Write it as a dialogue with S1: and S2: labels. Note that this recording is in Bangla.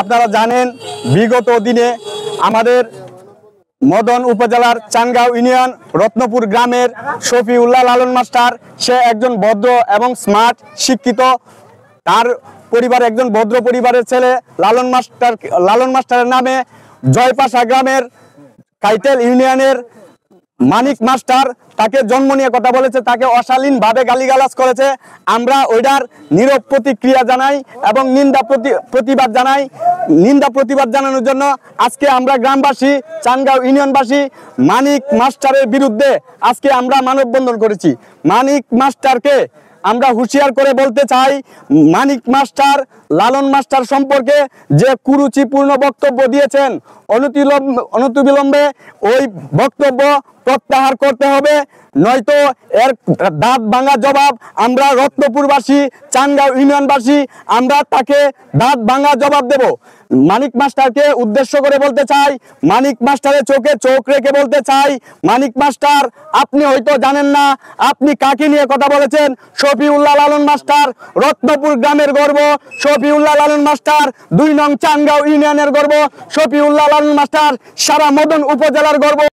S1: আপনারা জানেন বিগত দিনে আমাদের মদন উপজেলার চানগাঁও ইউনিয়ন রত্নপুর গ্রামের শফিউল্লাহ লালন মাস্টার, সে একজন ভদ্র এবং স্মার্ট শিক্ষিত। তার পরিবার একজন ভদ্র পরিবারের ছেলে। লালন মাস্টারের নামে জয়পাশা গ্রামের কাইটেল ইউনিয়নের মানিক মাস্টার তাকে জন্ম নিয়ে কথা বলেছে, তাকে অশালীন ভাবে গালিগালাজ করেছে। আমরা ওইটার নীরব প্রতিক্রিয়া জানাই এবং নিন্দা প্রতিবাদ জানানোর জন্য আজকে আমরা গ্রামবাসী, চানগাঁও ইউনিয়নবাসী মানিক মাস্টারের বিরুদ্ধে আজকে আমরা মানববন্ধন করেছি। মানিক মাস্টারকে আমরা হুঁশিয়ার করে বলতে চাই, মানিক মাস্টার লালন মাস্টার সম্পর্কে যে কুরুচিপূর্ণ বক্তব্য দিয়েছেন, অনতিবিলম্বে ওই বক্তব্য প্রত্যাহার করতে হবে, নয়তো এর দাঁত ভাঙা জবাব আমরা রত্নপুরবাসী, চানগাঁও ইউনিয়নবাসী আমরা তাকে দাঁত ভাঙা জবাব দেব। মানিক মাস্টারকে উদ্দেশ্য করে বলতে চাই, মানিক মাস্টারের চোখে চোখ রেখে বলতে চাই, মানিক মাস্টার আপনি হয়তো জানেন না আপনি কাকে নিয়ে কথা বলেছেন। শফিউল্লাহ লালন মাস্টার রত্নপুর গ্রামের গর্ব, শফিউল্লাহ লালন মাস্টার 2 নং চানগাঁও ইউনিয়নের গর্ব, শফিউল্লাহ লালন মাস্টার সারা মদন উপজেলার গর্ব।